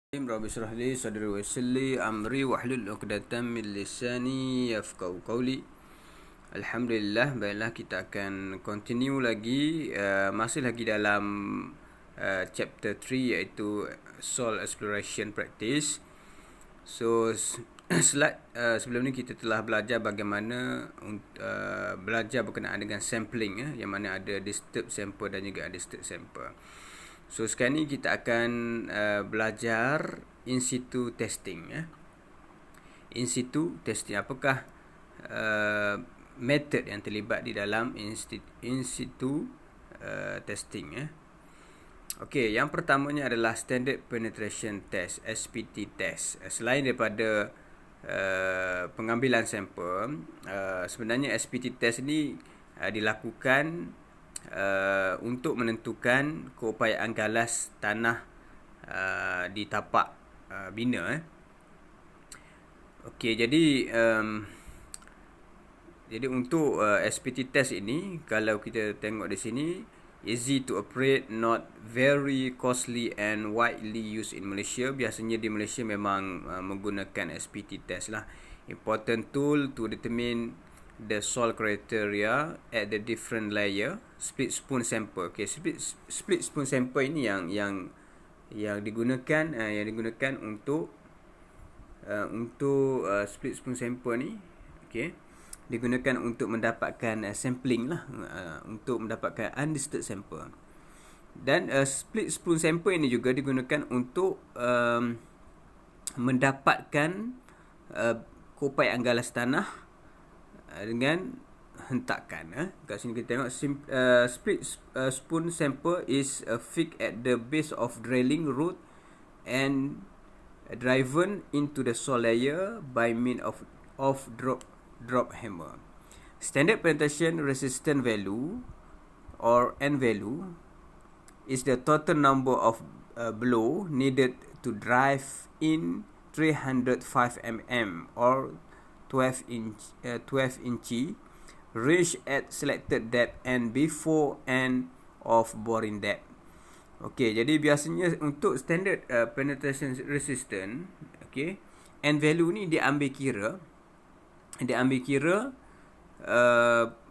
Rabbi shrah li sadri wa yassir li amri wahlul 'uqdatam min lisani yafqahu qawli. Alhamdulillah, baiklah kita akan continue lagi, masih lagi dalam chapter 3 iaitu soul exploration practice. So sebelum ni kita telah belajar bagaimana belajar berkenaan dengan sampling, yang mana ada disturbed sample dan juga undisturbed sample. So sekarang ni kita akan belajar in situ testing. In situ testing, apakah method yang terlibat di dalam in situ testing. Okey, yang pertamanya adalah standard penetration test, SPT test. Selain daripada pengambilan sampel, sebenarnya SPT test ni dilakukan untuk menentukan keupayaan galas tanah di tapak bina. Okey, jadi untuk SPT test ini, kalau kita tengok di sini, easy to operate, not very costly and widely used in Malaysia. Biasanya di Malaysia memang menggunakan SPT test lah. Important tool to determine the soil criteria at the different layer. Split spoon sample. Okay, split spoon sample ini yang digunakan untuk split spoon sample ni. Okay, digunakan untuk mendapatkan sampling lah, untuk mendapatkan undisturbed sample. Dan split spoon sample ini juga digunakan untuk mendapatkan keupayaan galas tanah dengan hentakan. Kat sini kita tengok split spoon sample is fixed at the base of drilling root and driven into the soil layer by means of drop hammer. Standard penetration resistance value or N value is the total number of blow needed to drive in 305 mm or 12 inch range at selected depth and before end of boring depth. Okey, jadi biasanya untuk standard penetration resistance, okey, N value ni diambil kira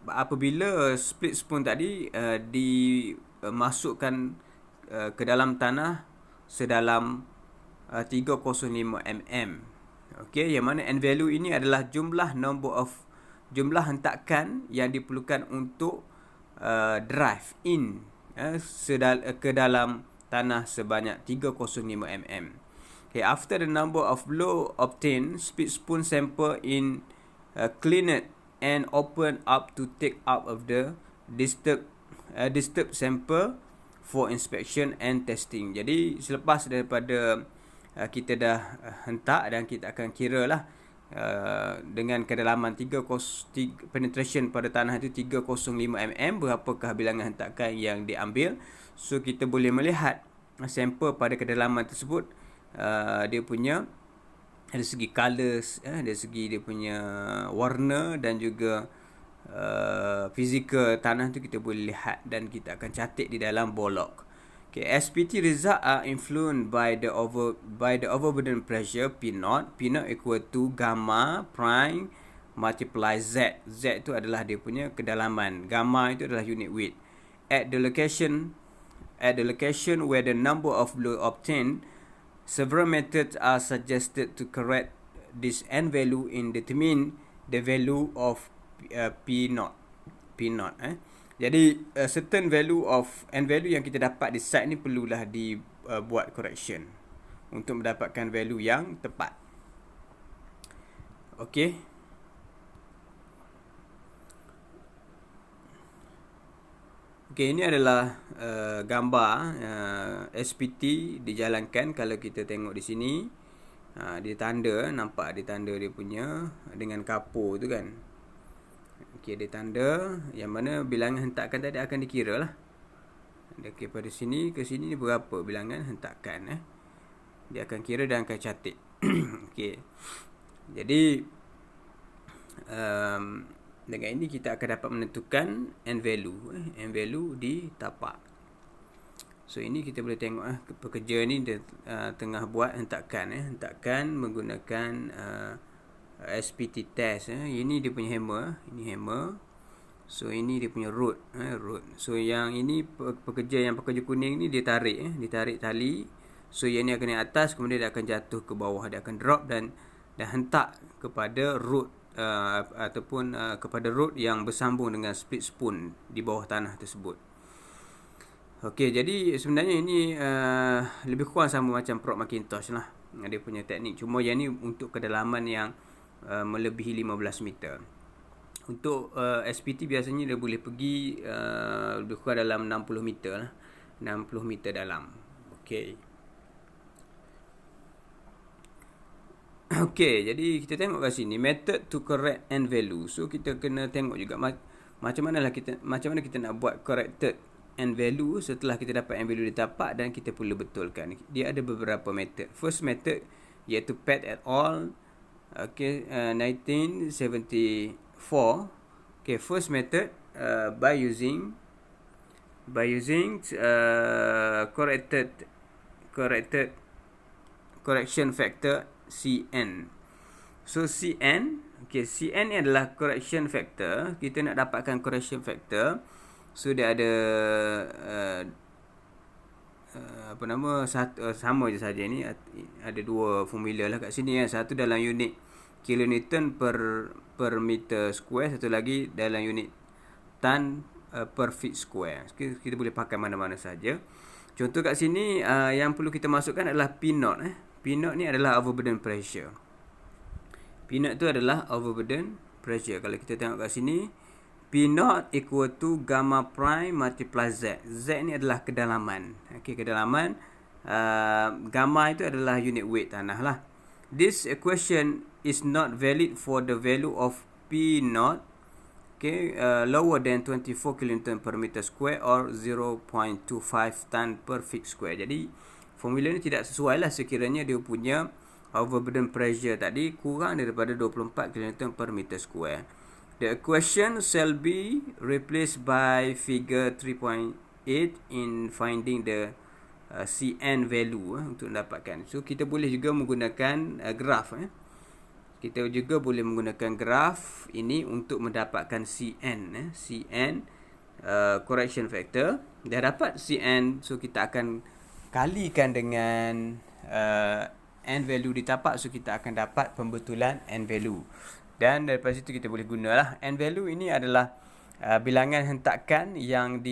apabila split spoon tadi dimasukkan ke dalam tanah sedalam 305 mm. Okey, yang mana N value ini adalah jumlah hentakan yang diperlukan untuk drive in ke dalam tanah sebanyak 305 mm. Okay, after the number of blow obtained, split spoon sample in cleaned and opened up to take out of the disturbed sample for inspection and testing. Jadi selepas daripada kita dah hentak dan kita akan kira lah dengan kedalaman penetration pada tanah itu 305 mm, berapakah bilangan hentakan yang diambil. So kita boleh melihat sampel pada kedalaman tersebut, dia punya dari segi colours, dari segi dia punya warna dan juga fizikal tanah tu kita boleh lihat dan kita akan catat di dalam bolok. Okay, SPT result are influenced by the overburden pressure P0. P0 equal to gamma prime multiply Z. Z itu adalah dia punya kedalaman. Gamma itu adalah unit weight. At the location where the number of blow obtained, several methods are suggested to correct this N value in determine the value of P0. Jadi certain value of N value yang kita dapat di site ni perlulah dibuat correction untuk mendapatkan value yang tepat. Okey. Okey, ini adalah gambar SPT dijalankan. Kalau kita tengok di sini, dia tanda, nampak dia tanda dia punya dengan kapur tu kan. Okey, dia tanda yang mana bilangan hentakan tadi akan dikira lah. Okey, pada sini ke sini berapa bilangan hentakan. Dia akan kira dan akan catat. Okey. Jadi dengan ini kita akan dapat menentukan N value di tapak. So ini kita boleh tengok pekerja ni dia tengah buat hentakan menggunakan SPT test. Ini dia punya hammer, ini hammer. So ini dia punya rod, So yang ini pekerja kuning ni dia tarik tali. So yang ni akan naik atas, kemudian dia akan jatuh ke bawah, dia akan drop dan hentak kepada rod ataupun kepada rod yang bersambung dengan split spoon di bawah tanah tersebut. Okey, jadi sebenarnya ini lebih kurang sama macam prop Macintosh lah. Dia punya teknik. Cuma yang ni untuk kedalaman yang melebihi 15 meter. Untuk SPT biasanya dia boleh pergi lebih kurang dalam 60 meter lah. 60 meter dalam. Okey. Okey, jadi kita tengok kat sini method to correct n value. So kita kena tengok juga macam mana kita nak buat corrected n value setelah kita dapat n value ditapak dan kita perlu betulkan. Dia ada beberapa method. First method iaitu Pat et al. 1974. Okay, first method by using correction factor Cn. So Cn, Cn ni adalah correction factor. Kita nak dapatkan correction factor. So dia ada sama je saja ni. Ada dua formula lah kat sini. Satu dalam unit kilonewton per meter square, satu lagi dalam unit ton per feet square. Kita boleh pakai mana-mana saja. Contoh kat sini yang perlu kita masukkan adalah P naught. P naught ni adalah overburden pressure. P naught tu adalah overburden pressure. Kalau kita tengok kat sini, P naught equal to gamma prime multiply Z. Z ni adalah kedalaman. Kedalaman. Gamma itu adalah unit weight tanah lah. This equation is not valid for the value of P naught lower than 24 kN per meter square or 0.25 ton per feet square. Jadi formula ni tidak sesuai lah sekiranya dia punya overburden pressure tadi kurang daripada 24 kN per meter square. The equation shall be replaced by figure 3.8 in finding the Cn value untuk mendapatkan. So kita boleh juga menggunakan graf. Kita juga boleh menggunakan graf ini untuk mendapatkan Cn. Cn correction factor. Dah dapat Cn, so kita akan kalikan dengan n value ditapak. So kita akan dapat pembetulan n value. Dan daripada situ kita boleh gunalah n value ini adalah bilangan hentakan yang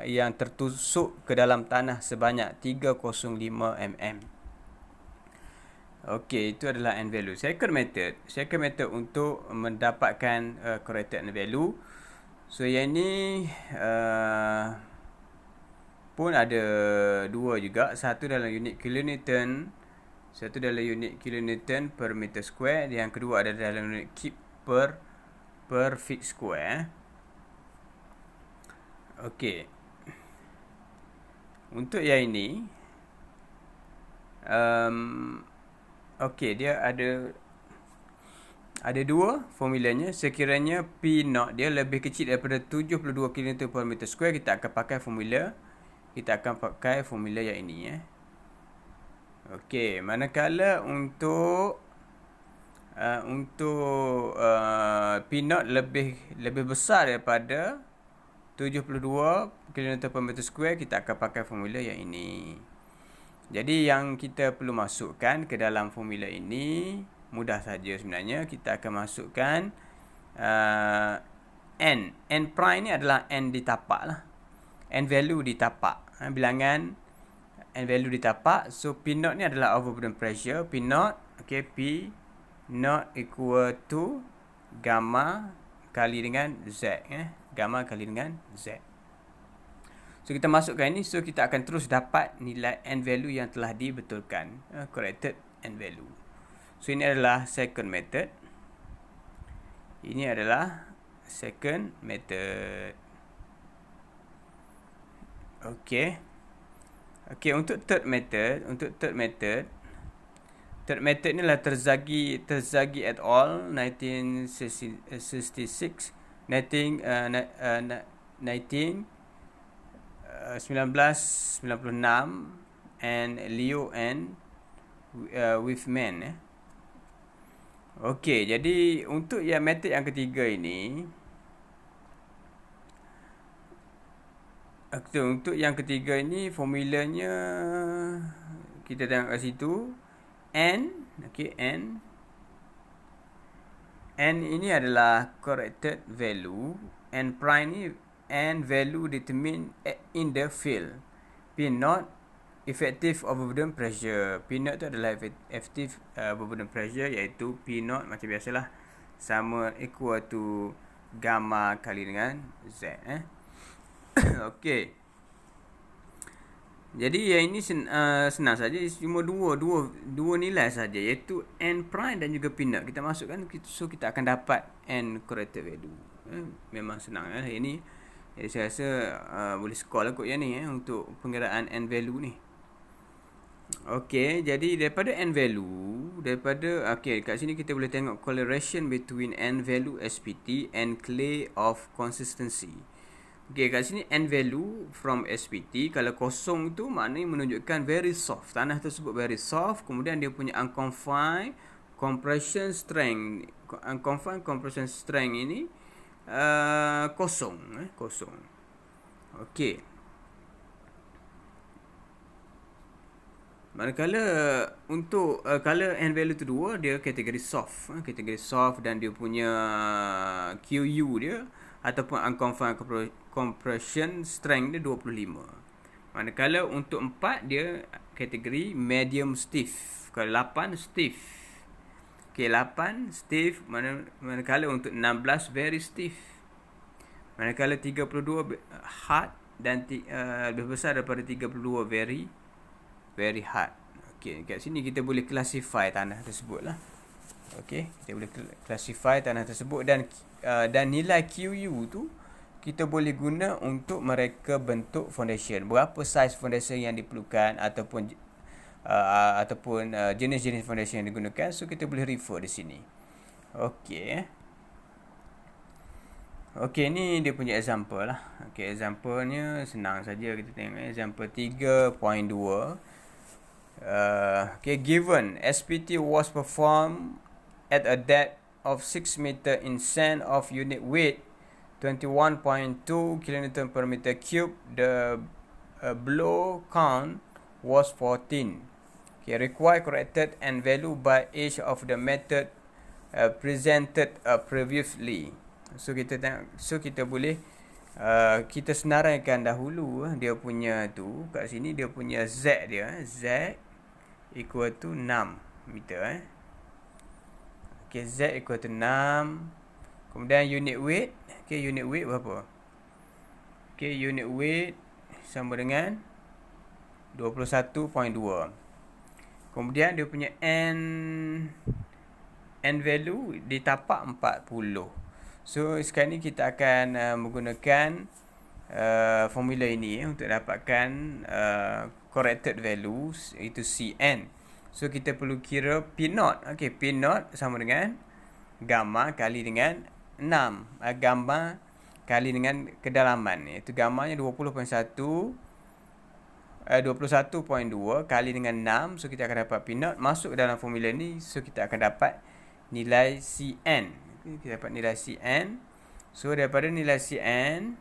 yang tertusuk ke dalam tanah sebanyak 305 mm. Okey, itu adalah n value. Second method untuk mendapatkan corrected n value. So yang ni pun ada dua juga, satu dalam unit kilonewton, satu dalam unit kilonewton per meter square, yang kedua ada dalam unit kip per feet square. Okey. Untuk yang ini okey, dia ada dua formulanya. Sekiranya P naught dia lebih kecil daripada 72 kN per meter square, kita akan pakai formula yang ini. Okey, manakala untuk P naught lebih besar daripada 72 kN per meter square, kita akan pakai formula yang ini. Jadi yang kita perlu masukkan ke dalam formula ini mudah saja sebenarnya. Kita akan masukkan n prime ni adalah n ditapak lah. N value ditapak. Bilangan n value ditapak. So P naught ni adalah overburden pressure. P naught, P naught equal to gamma kali dengan Z. Gamma kali dengan Z. So kita masukkan ini, so kita akan terus dapat nilai n value yang telah dibetulkan. Corrected n value. So ini adalah second method. Ini adalah second method. Okey, untuk third method ni lah Terzaghi et al. 1966. 1996 and Leo and with men. Okey, jadi untuk yang metode yang ketiga ini, untuk yang ketiga ini formulanya kita tengok kat situ. N, okey, N ini adalah corrected value, N prime ni N value determined in the field. P naught effective overburden pressure. P naught tu adalah effective overburden pressure, iaitu P naught macam biasalah sama equal to gamma kali dengan Z. Okey. Jadi yang ini senang saja, cuma dua nilai saja, iaitu N prime dan juga P naught. Kita masukkan, so kita akan dapat N corrected value. Memang senang ini. Jadi saya rasa boleh score lah kot yang ni untuk pengiraan N value ni. Okey, jadi daripada N value, okey, kat sini kita boleh tengok correlation between N value SPT and Clay of consistency. Okey, kat sini N value from SPT, kalau kosong tu maknanya menunjukkan very soft. Tanah tersebut very soft. Kemudian dia punya unconfined compression strength. Unconfined compression strength ini kosong. Kosong. Okey. Manakala untuk kalau N value tu 2, dia kategori soft. Kategori soft dan dia punya QU dia ataupun unconfined compression strength dia 25. Manakala untuk 4 dia kategori medium stiff. Kalau 8 stiff. Okey, 8 stiff. Manakala untuk 16 very stiff. Manakala 32 hard dan lebih besar daripada 32 very hard. Okey, kat sini kita boleh classify tanah tersebut lah. Okey, kita boleh classify tanah tersebut dan nilai QU tu kita boleh guna untuk mereka bentuk foundation. Berapa saiz foundation yang diperlukan ataupun jenis-jenis foundation yang digunakan, so kita boleh refer di sini. Okey. Okey, ni dia punya example lah. Okey, example-nya senang saja, kita tengok example 3.2. Okay, given SPT was performed at a depth of 6 meter in sand of unit weight 21.2 kN per meter cube, the blow count was 14. Okay, require corrected and value by each of the method presented previously. So kita boleh kita senaraikan dahulu dia punya tu. Kat sini dia punya Z dia, Z equal to 6 meter. Okay, Z equal to 6. Kemudian unit weight. Okay, unit weight berapa? Okay, unit weight sama dengan 21.2. Kemudian dia punya N value ditapak 40. So sekarang ni kita akan menggunakan formula ini untuk dapatkan corrected values, itu Cn. So kita perlu kira P0. Okey, P0 sama dengan gamma kali dengan 6. Gamma kali dengan kedalaman, iaitu gammanya 21.2 kali dengan 6. So kita akan dapat P0 masuk dalam formula ni. So kita akan dapat nilai Cn. Kita dapat nilai Cn. So daripada nilai Cn,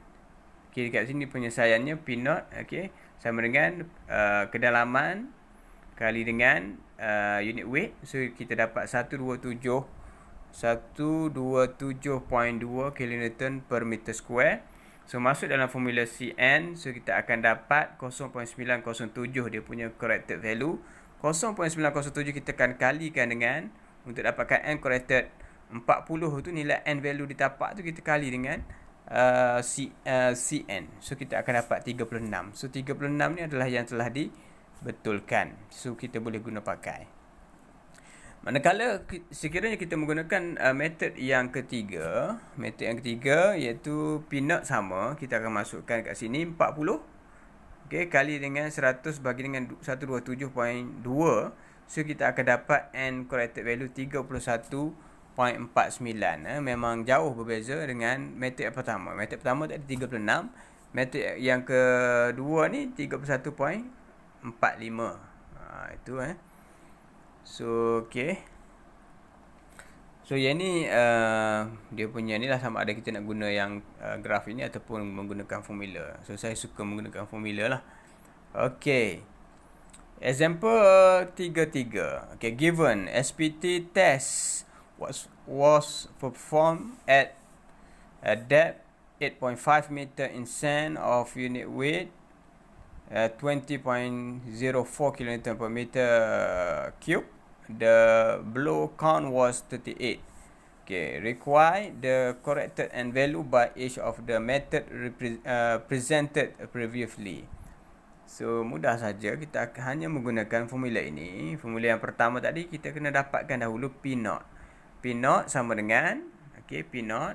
okay, dekat sini penyelesaiannya P0, okay, sama dengan kedalaman kali dengan unit weight. So kita dapat 127.2 kN per meter square. So masuk dalam formula Cn. So kita akan dapat 0.907 dia punya corrected value. 0.907 kita akan kalikan dengan, untuk dapatkan N corrected 40 tu, nilai N value ditapak tu kita kali dengan Cn. So kita akan dapat 36. So 36 ni adalah yang telah dibetulkan. So kita boleh guna pakai. Manakala sekiranya kita menggunakan metod yang ketiga, iaitu P0 sama, kita akan masukkan kat sini 40. Okay, kali dengan 100 bagi dengan 127.2. So kita akan dapat N corrected value 31.49. Memang jauh berbeza dengan metod yang pertama. Metod pertama tadi 36, Metrik yang kedua ni 31.45. Itu So okay. So yang ni dia punya ni lah, sama ada kita nak guna yang graf ini ataupun menggunakan formula. So saya suka menggunakan formula lah. Okay. Example 33. Okay, given SPT test was performed at a depth 8.5 meter in sand of unit weight 20.04 km per meter cube. The blow count was 38. Okay, require the corrected end value by each of the method presented previously. So mudah saja, kita hanya menggunakan formula ini. Formula yang pertama tadi kita kena dapatkan dahulu P0. P0 sama dengan P0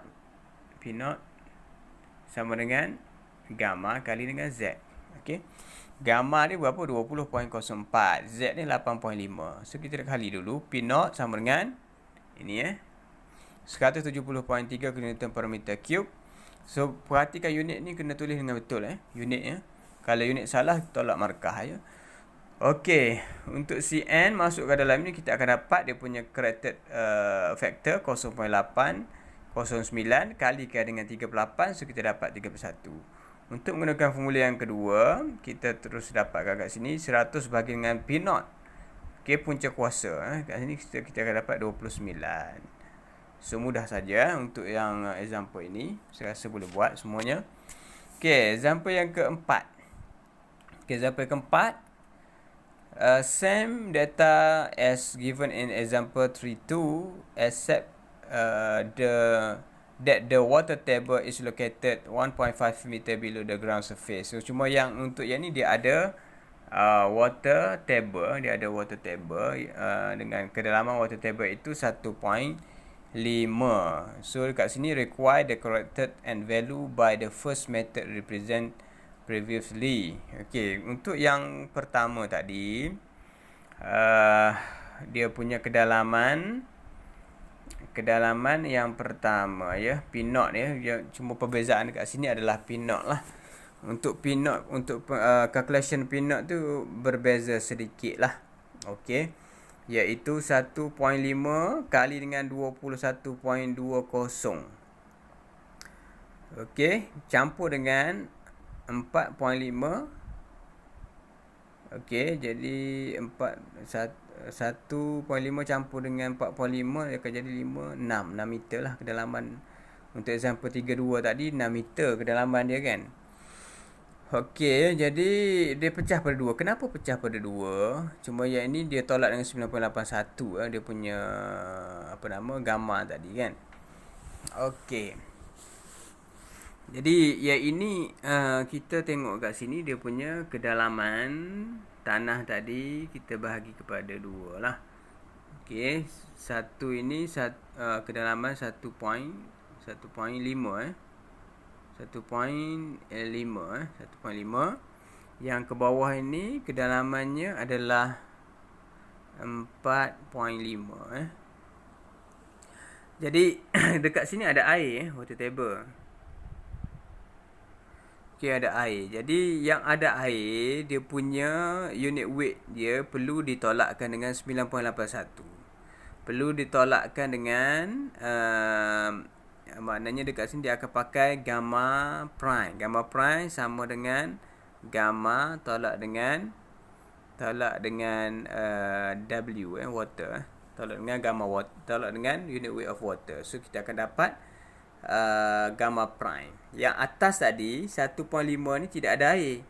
sama dengan gamma kali dengan Z. Gamma ni berapa? 20.04. Z ni 8.5. So kita kali dulu. P0 sama dengan ini 170.3 km per meter cube. So perhatikan unit ni kena tulis dengan betul unit Kalau unit salah, tolak markah Okey, untuk Cn masuk ke dalam ni, kita akan dapat dia punya corrected factor 0.809 kalikan dengan 38. So kita dapat 31. Untuk menggunakan formula yang kedua, kita terus dapatkan kat sini 100 bagi dengan P0. Okey, punca kuasa kat sini kita akan dapat 29. So mudah saja untuk yang example ini. Saya rasa boleh buat semuanya. Okey, example yang keempat. Example keempat, same data as given in example 3.2 except that the water table is located 1.5 meter below the ground surface. So cuma yang untuk yang ni dia ada water table, dengan kedalaman water table itu 1.5. So dekat sini require the corrected end value by the first method represent previously. Okay, untuk yang pertama tadi dia punya kedalaman yang pertama P0 cuma perbezaan dekat sini adalah P0 lah. Untuk P0, untuk calculation P0 tu berbeza sedikit lah. Okey, iaitu 1.5 kali dengan 21.20. Okey, campur dengan 4.5. Okey, jadi 1.5 campur dengan 4.5 dia akan jadi 6 meter lah kedalaman. Untuk example 32 tadi 6 meter kedalaman dia kan. Okey, jadi dia pecah pada 2. Kenapa pecah pada 2? Cuma yang ini dia tolak dengan 9.81 dia punya gamma tadi kan. Okey. Jadi yang ini kita tengok kat sini dia punya kedalaman tanah tadi kita bahagi kepada 2 lah. Okey, satu ini kedalaman 1.5 1.5. Yang ke bawah ini kedalamannya adalah 4.5 Jadi dekat sini ada air water table. Okey, ada air. Jadi yang ada air, dia punya unit weight dia perlu ditolakkan dengan 9.81. Perlu ditolakkan dengan maknanya dekat sini dia akan pakai gamma prime. Gamma prime sama dengan gamma tolak dengan W water. Tolak dengan gamma water, tolak dengan unit weight of water. So kita akan dapat gamma prime. Yang atas tadi 1.5 ni tidak ada air.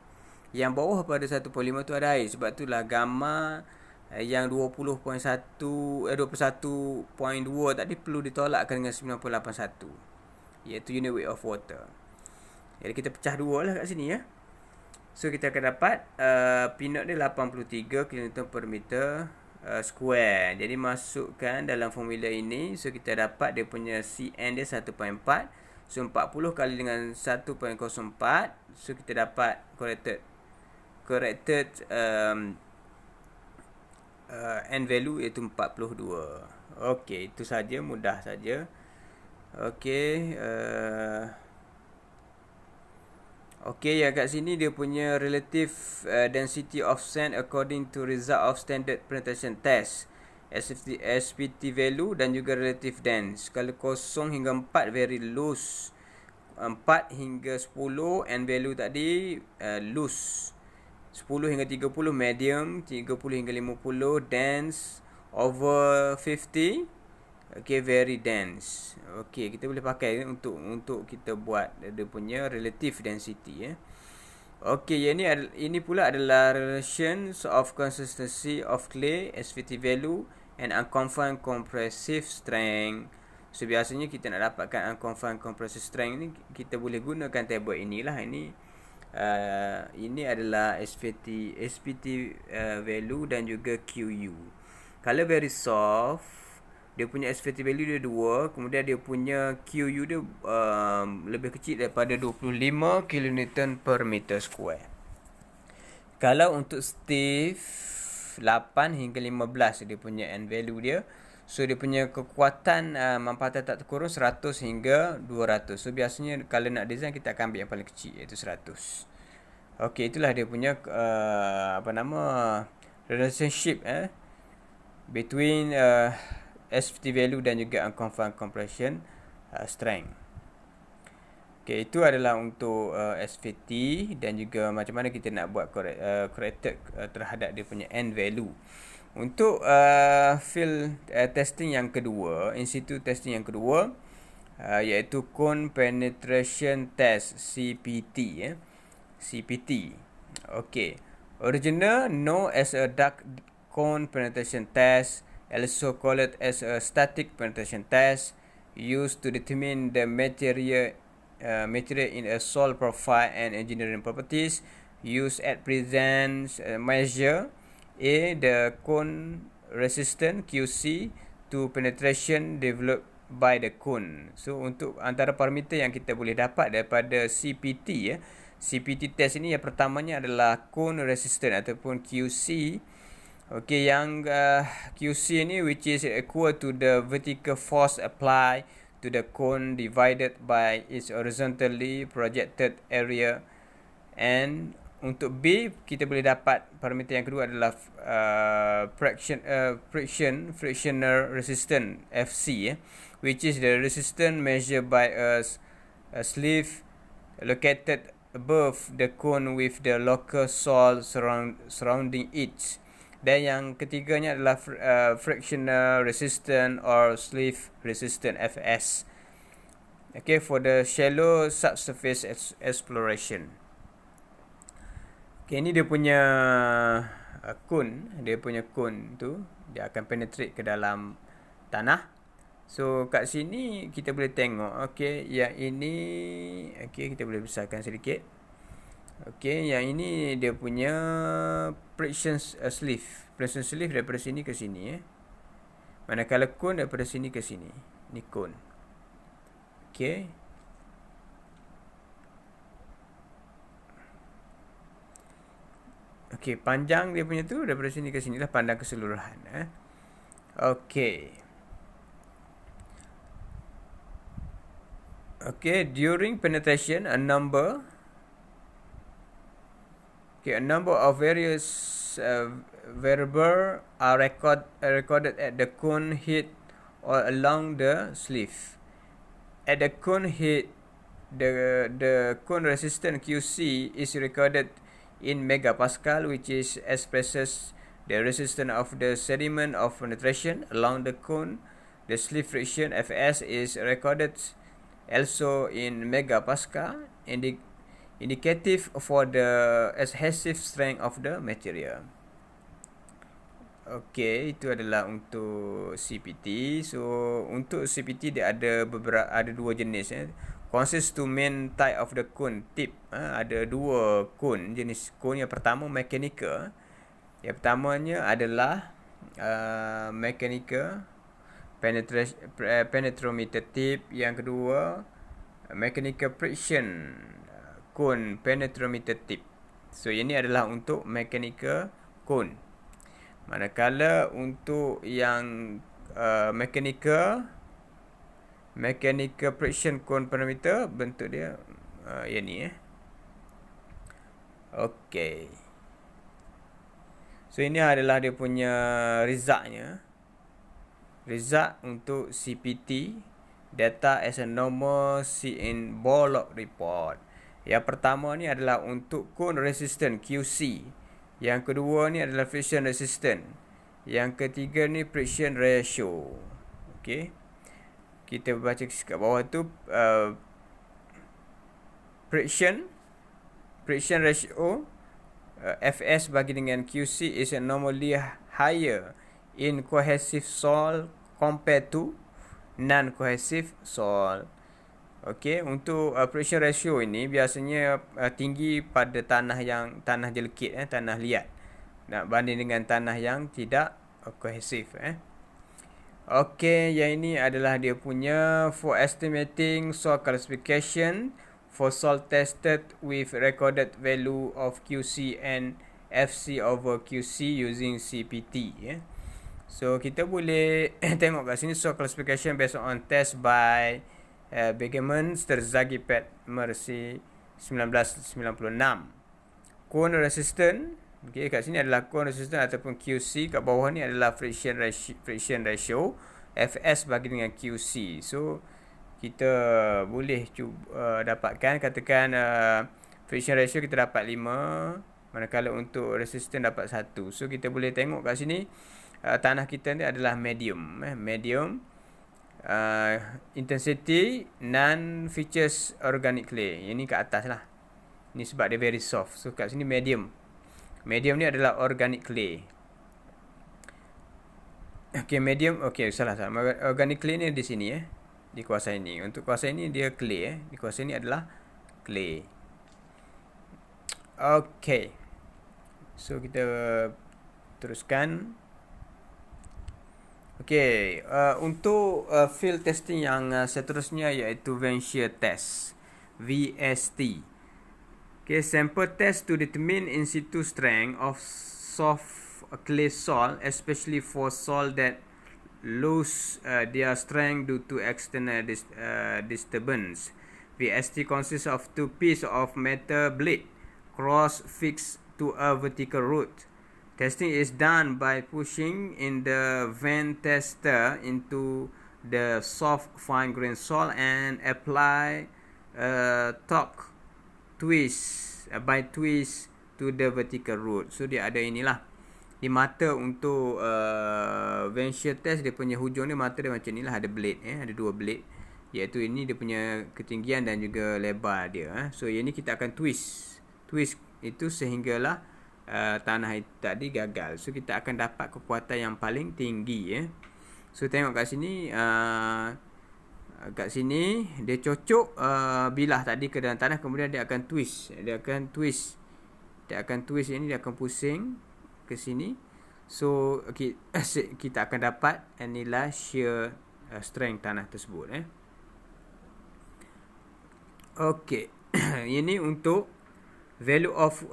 Yang bawah pada 1.5 tu ada air. Sebab itulah gamma yang 21.2 tadi perlu ditolakkan dengan 9.81, iaitu unit weight of water. Jadi kita pecah 2 lah kat sini So kita akan dapat P0 dia 83 km per meter square. Jadi masukkan dalam formula ini. So kita dapat dia punya Cn dia 1.4. So 40 kali dengan 1.04. So kita dapat corrected end value iaitu 42. Okey, itu saja, mudah saja. Okey, Okey, yang kat sini dia punya relative density of sand according to result of standard penetration test. SPT value dan juga relative dense. Kalau 0 hingga 4 very loose. 4 hingga 10 and value tadi loose. 10 hingga 30 medium, 30 hingga 50 dense, over 50 okay, very dense. Okay, kita boleh pakai untuk kita buat dia punya relative density. Okay, ini pula adalah relations of consistency of clay, SVT value and unconfined compressive strength. So biasanya kita nak dapatkan unconfined compressive strength ni, kita boleh gunakan table inilah. Ini adalah SPT value dan juga QU. Kalau very soft, dia punya SPT value dia 2, kemudian dia punya QU dia lebih kecil daripada 25 kN per meter square. Kalau untuk stiff, 8 hingga 15 dia punya N value dia. So dia punya kekuatan mampatan tak terkurung 100 hingga 200. So biasanya kalau nak design kita akan ambil yang paling kecil, iaitu 100. Okey, itulah dia punya relationship between SPT value dan juga unconfined compression strength. Okay, itu adalah untuk SVT dan juga macam mana kita nak buat corrected terhadap dia punya N value. Untuk field testing yang kedua, in situ testing yang kedua, iaitu cone penetration test, CPT. CPT. Okay. Original known as a dark cone penetration test, also called as a static penetration test, used to determine the material in a soil profile and engineering properties. Used at present measure the cone resistance QC to penetration developed by the cone. So untuk antara parameter yang kita boleh dapat daripada CPT, CPT test ini yang pertamanya adalah cone resistance ataupun QC. Okay, yang QC ni which is equal to the vertical force applied to the cone divided by its horizontally projected area. And untuk B, kita boleh dapat parameter yang kedua adalah frictional resistance FC, which is the resistance measured by a sleeve located above the cone with the local soil surrounding it. Dan yang ketiganya adalah frictional resistance or sleeve resistance FS. Okay, for the shallow subsurface exploration. Okay, ini dia punya cone. Dia punya cone tu, dia akan penetrate ke dalam tanah. So kat sini kita boleh tengok. Okay, yang ini, okay, kita boleh besarkan sedikit. Okay, yang ini dia punya friction sleeve. Friction sleeve daripada sini ke sini. Manakala cone daripada sini ke sini. Ni cone. Okay. Okay, panjang dia punya tu daripada sini ke sini lah, pandang keseluruhan. Okay. Okay, during penetration, a number of various variables are recorded at the cone head or along the sleeve. At the cone head, the cone resistance QC is recorded in megapascal, which is expresses the resistance of the sediment of penetration along the cone. The sleeve friction Fs is recorded also in megapascal, indicative for the adhesive strength of the material. Okay, itu adalah untuk CPT. So untuk CPT dia ada dua jenis. Consists to main type of the cone tip. Ada dua cone. Jenis cone yang pertama mechanical. Yang pertamanya adalah mechanical penetrometer tip. Yang kedua mechanical friction cone penetrometer tip. So ini adalah untuk mechanical cone. Manakala untuk yang mechanical friction cone penetrometer, bentuk dia yang ni. Okey. So ini adalah dia punya resultnya. Result untuk CPT data as a normal see in Borlaug report. Yang pertama ni adalah untuk cone resistant QC. Yang kedua ni adalah friction resistant. Yang ketiga ni friction ratio. Okey. Kita baca kat bawah tu friction ratio Fs bagi dengan QC is normally higher in cohesive soil compared to non-cohesive soil. Okey, untuk friction ratio ini biasanya tinggi pada tanah je lekit, tanah liat. Nak banding dengan tanah yang tidak kohesif. Okey, yang ini adalah dia punya for estimating soil classification for soil tested with recorded value of QC and FC over QC using CPT. So kita boleh tengok kat sini soil classification based on test by Begeman, Terzaghi, Pat Mercy 1996. Cone resistant, okay, kat sini adalah cone resistant ataupun QC. Kat bawah ni adalah friction ratio Fs bagi dengan QC. So kita boleh cuba dapatkan, katakan friction ratio kita dapat 5, manakala untuk resistant dapat 1. So kita boleh tengok kat sini tanah kita ni adalah medium, medium intensity non features organic clay. Ini kat atas lah. Ini sebab dia very soft. So kat sini medium. Medium ni adalah organic clay. Okay, medium. Okay, salah. Organic clay ni di sini di kuasa ini. Untuk kuasa ini dia clay Di kuasa ini adalah clay. Okay. So kita teruskan. Okay, untuk field testing yang seterusnya iaitu Venture test, VST. Okay, sample test to determine in situ strength of soft clay soil, especially for soil that lose their strength due to external disturbance. VST consists of two pieces of metal blade cross fixed to a vertical root. Testing is done by pushing in the vent tester into the soft fine grained soil and apply torque twist to the vertical root. So dia ada inilah. Di mata untuk venture test, dia punya hujung ni, mata dia macam inilah, ada blade ada dua blade, iaitu ini dia punya ketinggian dan juga lebar dia. So yang ni kita akan twist itu sehinggalah tanah itu tadi gagal. So kita akan dapat kekuatan yang paling tinggi. So tengok kat sini, dia cocok bilah tadi ke dalam tanah, kemudian dia akan twist ini, dia akan pusing ke sini. So kita akan dapat nilai shear strength tanah tersebut. Okay. Ini untuk value of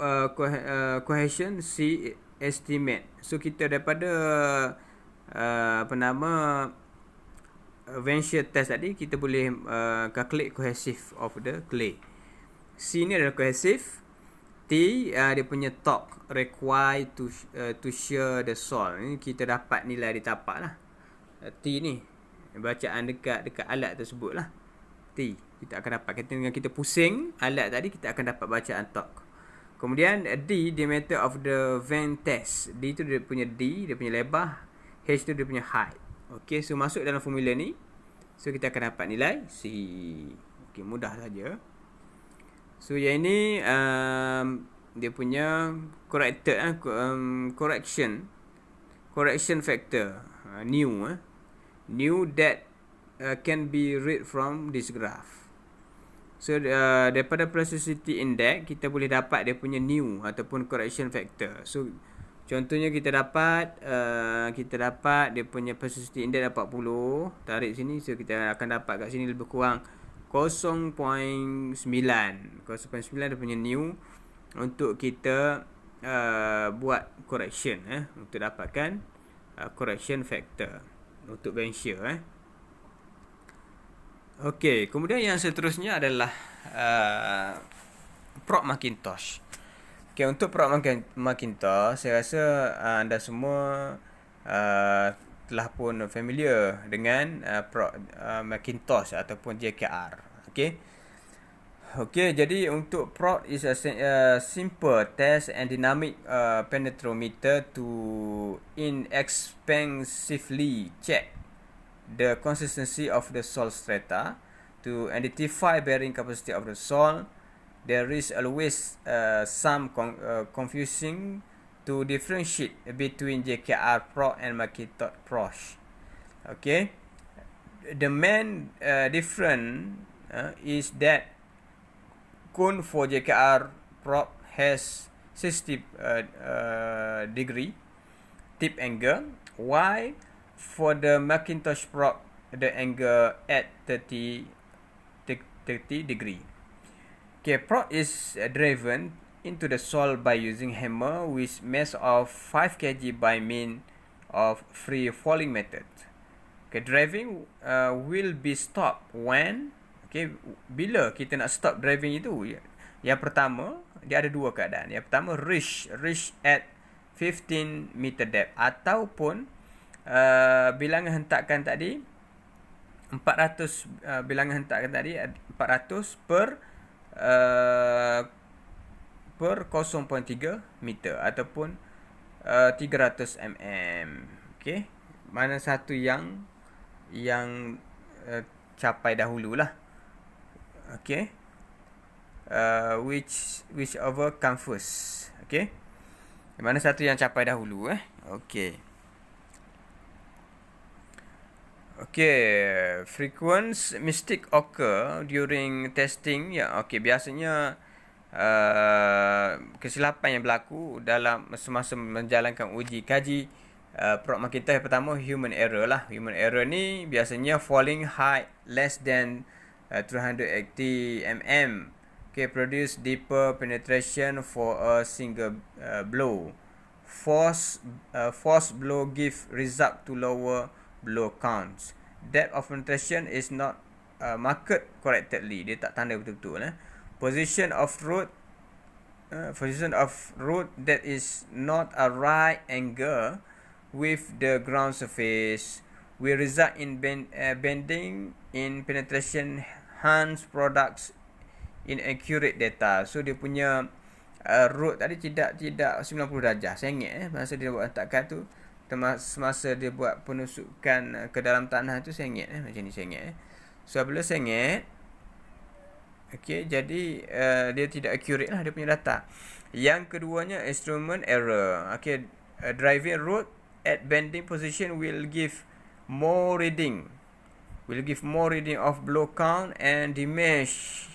cohesion C estimate. So kita daripada venture test tadi, kita boleh calculate cohesive of the clay. C ni adalah cohesive. T dia punya torque required to shear the soil. Ini kita dapat nilai di tapak lah. T ni bacaan dekat alat tersebut lah. T kita akan dapat, dengan kita pusing alat tadi, kita akan dapat bacaan torque. Kemudian D, diameter of the vent test. D tu dia punya lebar, H tu dia punya height. Okay, so masuk dalam formula ni, so kita akan dapat nilai C. Okay, mudah saja. So yang ini dia punya correction factor, new that can be read from this graph. So daripada plasticity index, kita boleh dapat dia punya new ataupun correction factor. So contohnya kita dapat dia punya plasticity index 40, tarik sini. So kita akan dapat kat sini lebih kurang 0.9 dia punya new untuk kita buat correction untuk dapatkan correction factor untuk venture. Okey, kemudian yang seterusnya adalah Prop Macintosh. Okay, untuk produk Macintosh, saya rasa anda semua telah pun familiar dengan produk Macintosh ataupun JKR. Okay. Okay, jadi untuk prod is a simple test and dynamic penetrometer to inexpensively check the consistency of the soil strata to identify bearing capacity of the soil. There is always some confusing to differentiate between JKR Pro and Macintosh Pro. Okay, the main difference is that cone for JKR Pro has 60 degree tip angle, while for the Macintosh Pro the angle at 30 degree. Okay, prod is driven into the soil by using hammer with mass of 5 kg by means of free falling method. Okay, driving will be stopped when, okay, bila kita nak stop driving itu, yang pertama dia ada dua keadaan. Yang pertama reach at 15 meter depth, ataupun bilangan hentakan tadi 400 bilangan hentakan tadi 400 per 0.3 meter ataupun 300 mm. Okey, mana satu yang capai dahululah. Okey, whichever come first. Okey, mana satu yang capai dahulu okey. Okay, frequent mistake occur during testing. Ya, okay, biasanya kesilapan yang berlaku dalam semasa menjalankan uji kaji produk Macintosh. Yang pertama, human error lah. Human error ni biasanya falling height less than 380 mm. Okay, produce deeper penetration for a single blow. Force blow give result to lower blow counts. Depth of penetration is not marked correctly. Dia tak tanda betul-betul. Position of root that is not a right angle with the ground surface will result in bending in penetration, hence products inaccurate data. So dia punya root tadi tidak 90 darjah. Sengit masa dia buat hentakan tu. Semasa dia buat penusukan ke dalam tanah tu sengit macam ni sengit. So bila sengit, okey, jadi dia tidak accurate lah dia punya data. Yang keduanya, instrument error. Okey, driving root at bending position will give more reading of blow count and damage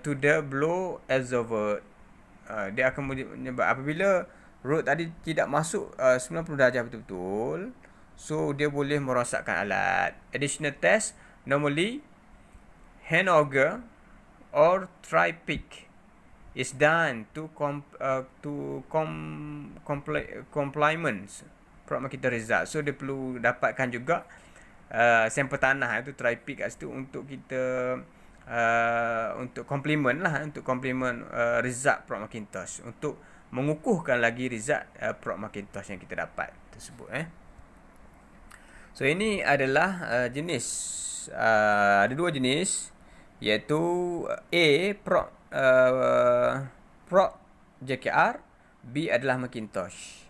to the blow absorber. Dia akan menyebab apabila root tadi tidak masuk 90 darjah betul-betul, so dia boleh merosakkan alat. Additional test, normally hand auger or tri-peak is done to complements product Macintosh result. So dia perlu dapatkan juga sampel tanah itu tri-peak kat situ untuk kita untuk complement result product Macintosh, untuk mengukuhkan lagi result produk Macintosh yang kita dapat tersebut. So ini adalah jenis ada dua jenis, iaitu A Pro JKR, B adalah Macintosh.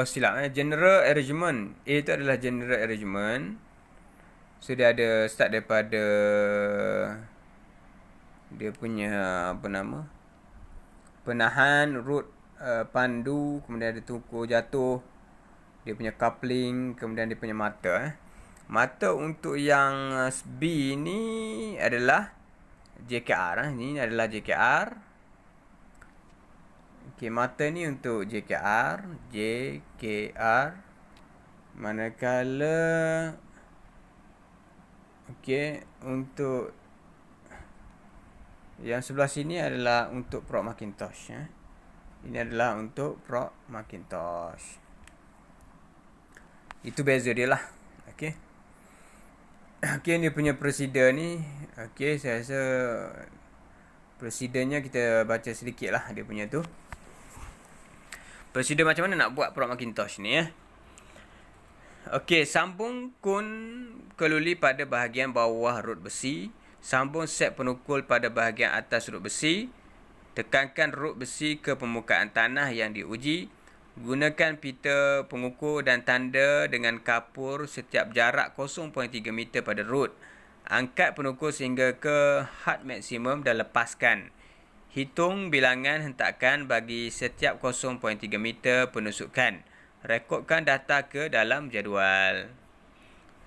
Silap general arrangement. A itu adalah general arrangement. So dia ada start daripada dia punya penahan, root, pandu, kemudian ada tukur jatuh, dia punya coupling, kemudian dia punya mata. Mata untuk yang B ni adalah JKR. Ini adalah JKR. Okey, mata ni untuk JKR. Manakala okey, untuk yang sebelah sini adalah untuk Pro Macintosh. Ini adalah untuk Pro Macintosh. Itu beza dia lah. Okey. Okay, dia punya prosedur ni. Okay, saya rasa prosedurnya kita baca sedikit lah dia punya tu. Prosedur macam mana nak buat prop Macintosh ni ya. Okey, sambung kun keluli pada bahagian bawah root besi. Sambung set penukul pada bahagian atas root besi. Tekankan root besi ke permukaan tanah yang diuji. Gunakan pita pengukur dan tanda dengan kapur setiap jarak 0.3 meter pada root. Angkat penukul sehingga ke had maksimum dan lepaskan. Hitung bilangan hentakan bagi setiap 0.3 meter penusukan. Rekodkan data ke dalam jadual.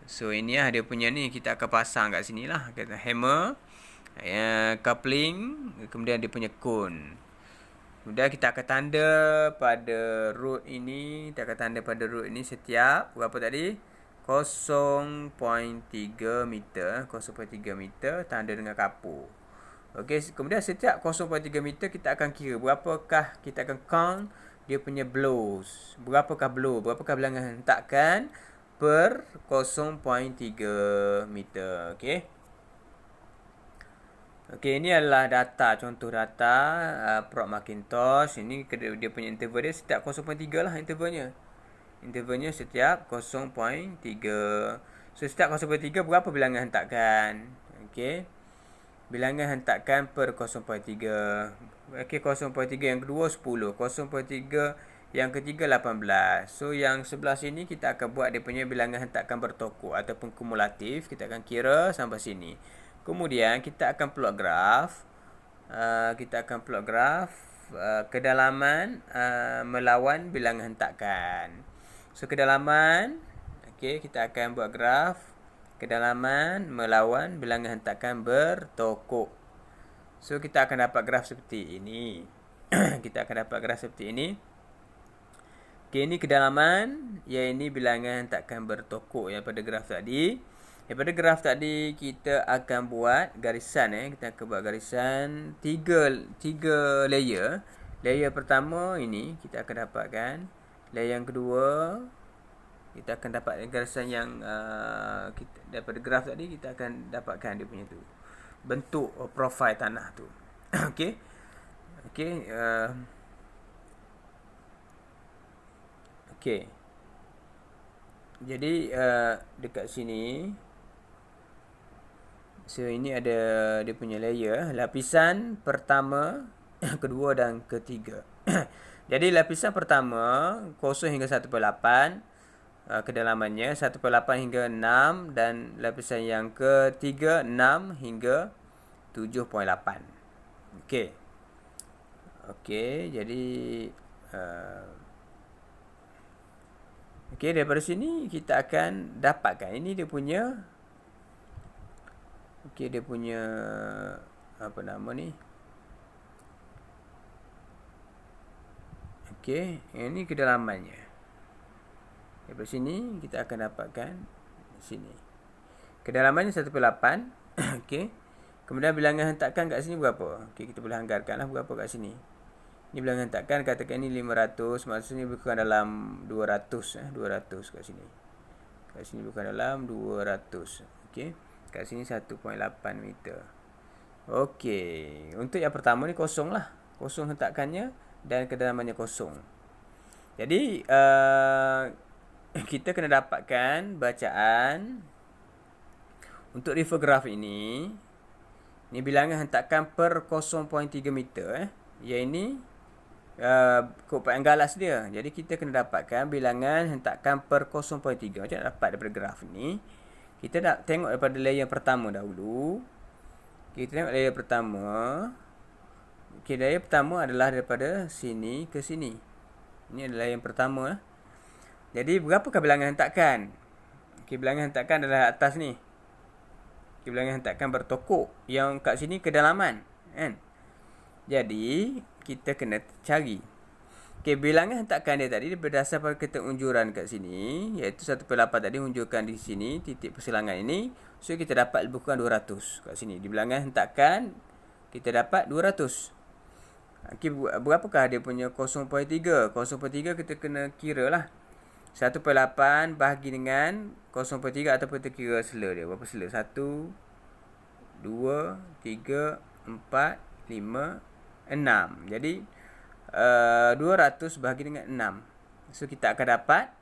So ini lah dia punya ni. Kita akan pasang kat sini lah. Kita hammer, coupling, kemudian dia punya cone. Kemudian kita akan tanda pada root ini. Kita akan tanda pada root ini setiap berapa tadi? 0.3 meter. 0.3 meter tanda dengan kapur. Okey, kemudian setiap 0.3 meter kita akan kira berapakah, kita akan count dia punya blows. Berapakah blow? Berapakah bilangan hentakan per 0.3 meter. Okey. Okey, ini adalah data, contoh data prop Macintosh. Ini dia punya interval dia setiap 0.3 lah intervalnya. Intervalnya setiap 0.3. So setiap 0.3 berapa bilangan hentakan? Okey. Bilangan hentakan per 0.3. Okey, 0.3 yang kedua 10, 0.3 yang ketiga 18. So yang sebelah sini kita akan buat dia punya bilangan hentakan bertokok ataupun kumulatif. Kita akan kira sampai sini. Kemudian kita akan plot graf. Kedalaman melawan bilangan hentakan. So kedalaman, okey, kita akan buat graf kedalaman melawan bilangan hentakan bertokok. So kita akan dapat graf seperti ini. Kita akan dapat graf seperti ini. Okey, ini kedalaman, yang ini bilangan hentakan bertokok daripada graf tadi. Daripada graf tadi kita akan buat garisan kita akan buat garisan tiga layer. Layer pertama ini kita akan dapatkan. Layer yang kedua kita akan dapat garisan yang daripada graf tadi kita akan dapatkan dia punya tu bentuk profil tanah tu. Okey. Okey, okey. Jadi dekat sini, so ini ada dia punya layer, lapisan pertama, kedua dan ketiga. Jadi lapisan pertama 0 hingga 1/8 kedalamannya, 1/8 hingga 6, dan lapisan yang ketiga 6 hingga 7.8. Okey. Okey, jadi okey, daripada sini kita akan dapatkan ini dia punya, okey, dia punya apa nama ni? Okey, ini kedalamannya. Daripada sini kita akan dapatkan sini. Kedalamannya 1/8. Okey. Kemudian bilangan hentakan kat sini berapa? Okey, kita boleh anggarkanlah berapa kat sini. Ini bilangan hentakan, katakan ini 500, maksudnya bukan dalam 200 200 kat sini. Kat sini bukan dalam 200. Okey. Kat sini 1.8 meter. Okey. Untuk yang pertama ni kosong lah. Kosong hentakannya dan kedalamannya kosong. Jadi kita kena dapatkan bacaan untuk refer graf ini. Ini bilangan hentakan per 0.3 meter Yang ini kopak galas dia. Jadi kita kena dapatkan bilangan hentakan per 0.3. Macam nak dapat daripada graf ni? Kita nak tengok daripada layer pertama dahulu. Kita tengok layer pertama. Okay, layer pertama adalah daripada sini ke sini. Ini adalah yang pertama. Jadi berapakah bilangan hentakan? Okay, bilangan hentakan adalah atas ni. Okay, bilangan hentakan bertokok. Yang kat sini kedalaman, kan? Jadi kita kena cari. Okay, bilangan hentakan dia tadi berdasar pada keterunjuran kat sini, iaitu 1/8 tadi unjurkan di sini, titik persilangan ini. So kita dapat lebih kurang 200 kat sini. Di bilangan hentakan kita dapat 200. Okay, berapakah dia punya 0.3? 0.3 kita kena kira lah. 1/8 bahagi dengan 0.3 ataupun terkira sela dia. Berapa sela? 1, 2, 3, 4, 5, 6. Jadi 200 bahagi dengan 6. So kita akan dapat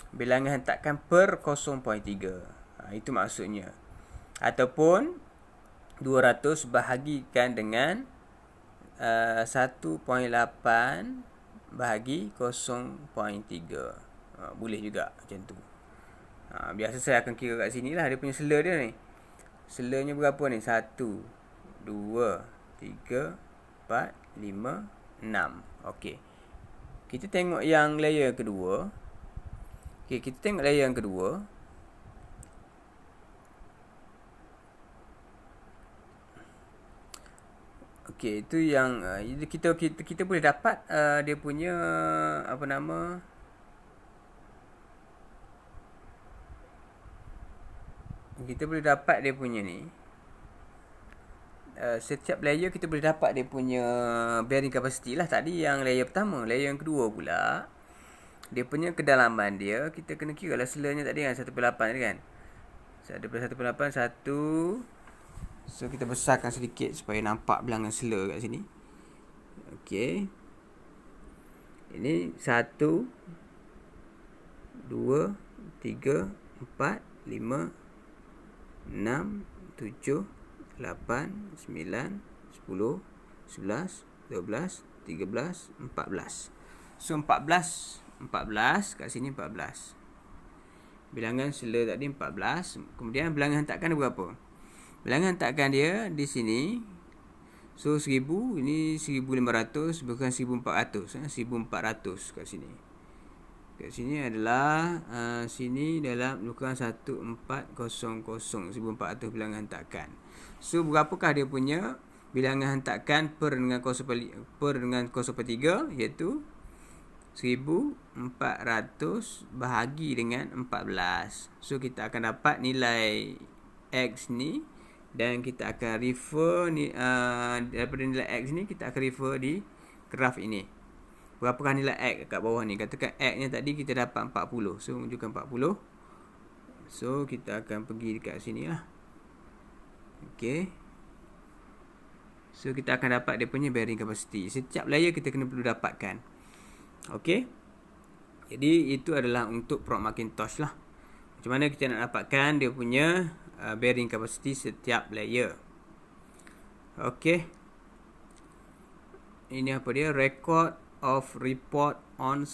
bilangan hentakan per 0.3. Itu maksudnya. Ataupun 200 bahagikan dengan 1.8 bahagi 0.3. Boleh juga macam tu. Biasa saya akan kira kat sini lah dia punya sela dia ni. Selanya berapa ni? 1, 2, 3, 4, 5, 6. Okey. Kita tengok yang layer kedua. Okey, kita tengok layer yang kedua. Okey, itu yang kita boleh dapat dia punya apa nama? Kita boleh dapat dia punya ni. Setiap layer kita boleh dapat dia punya bearing capacity lah. Tadi yang layer pertama. Layer yang kedua pula, dia punya kedalaman dia, kita kena kira lah selanya tadi kan. 1/8 tadi kan. 1/8, 1. So kita besarkan sedikit supaya nampak bilangan sela kat sini. Okey. Ini 1, 2, 3, 4, 5, 6, 7, 8, 9, 10, 11, 12, 13, 14. So 14 kat sini 14. Bilangan sela tadi 14. Kemudian bilangan hentakan berapa? Bilangan hentakan dia di sini. So 1000, ini 1500 bukan 1400. 1400 kat sini. Kat sini adalah sini dalam bukan 1400, 1400 bilangan hentakan. So berapakah dia punya bilangan hentakan per dengan 0.3 iaitu 1400 bahagi dengan 14. So kita akan dapat nilai X ni, dan kita akan refer ni daripada nilai X ni kita akan refer di graf ini. Berapakah nilai X kat bawah ni? Katakan X nya tadi kita dapat 40. So menunjukkan 40. So kita akan pergi dekat sini lah. Okey. So kita akan dapat dia punya bearing capacity. Setiap layer kita kena perlu dapatkan. Okey. Jadi itu adalah untuk Prof Macintosh lah. Macam mana kita nak dapatkan dia punya bearing capacity setiap layer. Okey. Ini apa dia? Record of report on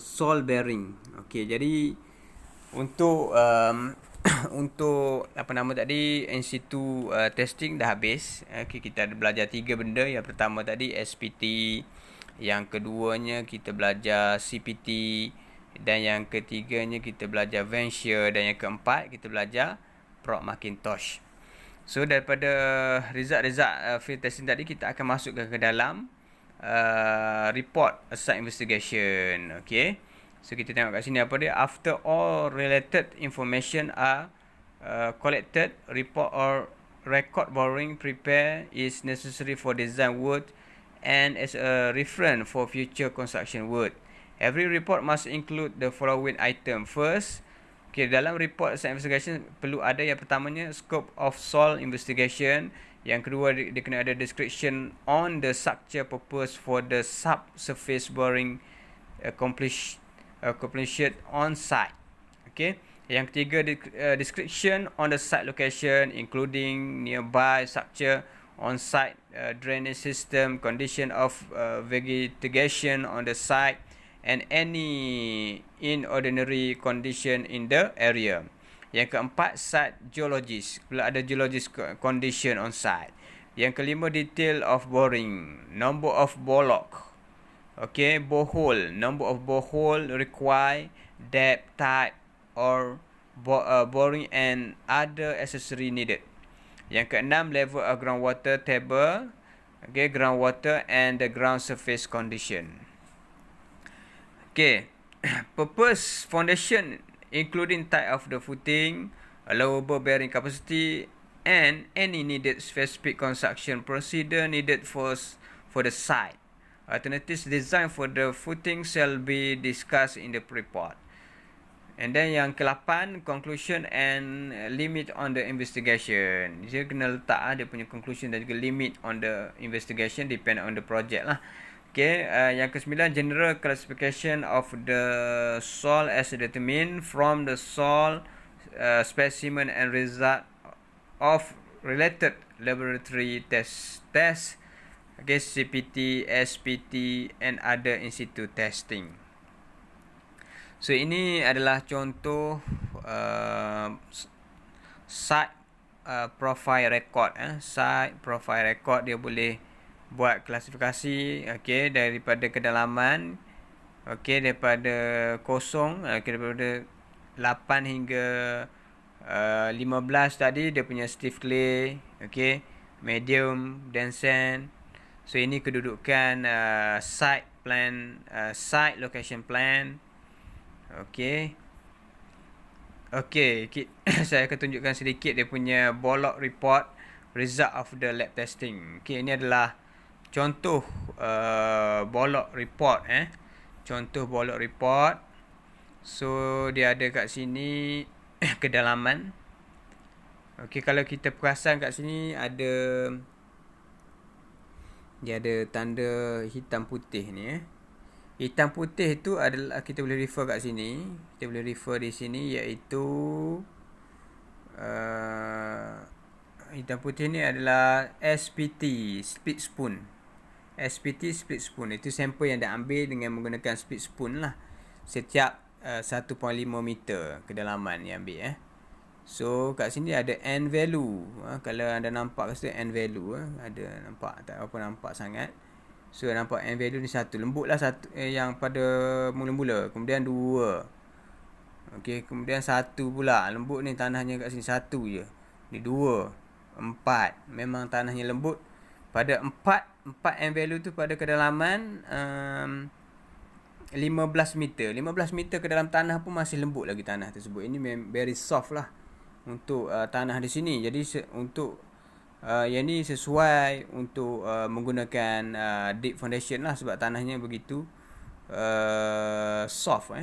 sol bearing. Okey, jadi untuk untuk apa nama tadi in-situ testing dah habis. Okey, kita ada belajar 3 benda. Yang pertama tadi SPT, yang keduanya kita belajar CPT, dan yang ketiganya kita belajar Venture, dan yang keempat kita belajar Prof Macintosh. So daripada result field testing tadi, kita akan masukkan ke dalam report site investigation. Okay, so kita tengok kat sini apa dia. After all related information are collected, report or record borrowing prepare is necessary for design work and as a reference for future construction work. Every report must include the following item. First, okay, dalam report site investigation perlu ada yang pertamanya scope of soil investigation. Yang kedua, dia kena ada description on the structure purpose for the subsurface boring completion on site. Okay. Yang ketiga, description on the site location including nearby structure, on site drainage system, condition of vegetation on the site, and any inordinary condition in the area. Yang keempat, site geologist. Pula ada geologist condition on site. Yang kelima, detail of boring, number of bollock. Okay, borehole, number of borehole required, depth, type or boring and other accessory needed. Yang keenam, level of groundwater table. Okay, groundwater and the ground surface condition. Okay, purpose foundation including type of the footing, allowable bearing capacity, and any needed specific construction procedure needed for the site. Alternatives design for the footing shall be discussed in the report. And then yang ke-8, conclusion and limit on the investigation. Dia kena letak dia punya conclusion dan juga limit on the investigation depend on the project lah. Okay, yang ke-9, general classification of the soil as determined from the soil specimen and result of related laboratory test. Okay, CPT, SPT and other in situ testing. So ini adalah contoh site profile record. Site profile record dia boleh buat klasifikasi, okay, daripada kedalaman, okay, daripada kosong, okay, daripada 8 hingga 15 tadi dia punya stiff clay, okay, medium, dense sand. So ini kedudukan site plan, site location plan. Okay. Okay, saya akan tunjukkan sedikit dia punya bolok report result of the lab testing. Okay, ini adalah contoh bolok report. Contoh bolok report. So dia ada kat sini kedalaman. Okay, kalau kita perasan kat sini dia ada tanda hitam putih ni. Hitam putih tu adalah, kita boleh refer kat sini. Kita boleh refer di sini, iaitu hitam putih ni adalah SPT, split spoon. SPT split spoon. Itu sampel yang dah ambil dengan menggunakan split spoon lah. Setiap 1.5 meter kedalaman yang ambil. So kat sini ada N value. Kalau anda nampak kat situ N value. Ada nampak, tak apa nampak sangat. So nampak N value ni 1. Lembut lah satu, yang pada mula-mula. Kemudian 2. Okay, kemudian 1 pula. Lembut ni tanahnya kat sini 1 je. Ni 2. 4. Memang tanahnya lembut. Pada 4 N value tu pada kedalaman 15 meter. 15 meter ke dalam tanah pun masih lembut lagi tanah tersebut. Ini very soft lah untuk tanah di sini. Jadi untuk yang ni sesuai untuk menggunakan deep foundation lah, sebab tanahnya begitu soft.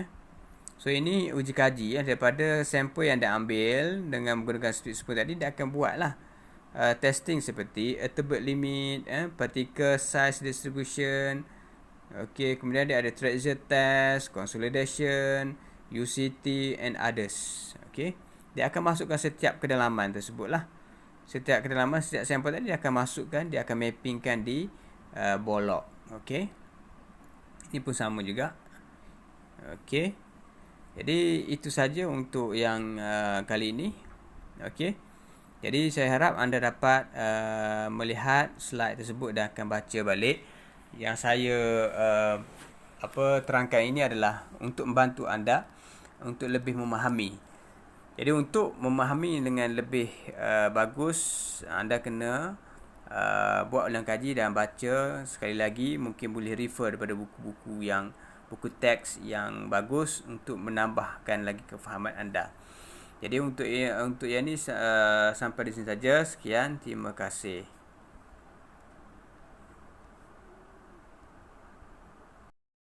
So ini uji kaji daripada sampel yang dah ambil dengan menggunakan split spoon tadi. Dia akan buat lah testing seperti attribute limit, particle size distribution. Okay, kemudian dia ada treasure test, consolidation, UCT and others. Okay, dia akan masukkan setiap kedalaman tersebut lah. Setiap kedalaman, setiap sampel tadi dia akan masukkan, dia akan mappingkan di bolok. Okay, ini pun sama juga. Okay, jadi itu saja untuk yang kali ini. Okay, jadi saya harap anda dapat melihat slide tersebut dan akan baca balik. Yang saya terangkan ini adalah untuk membantu anda untuk lebih memahami. Jadi untuk memahami dengan lebih bagus, anda kena buat ulang kaji dan baca sekali lagi. Mungkin boleh refer daripada buku teks yang bagus untuk menambahkan lagi kefahaman anda. Jadi untuk yang ni sampai di sini saja. Sekian, terima kasih.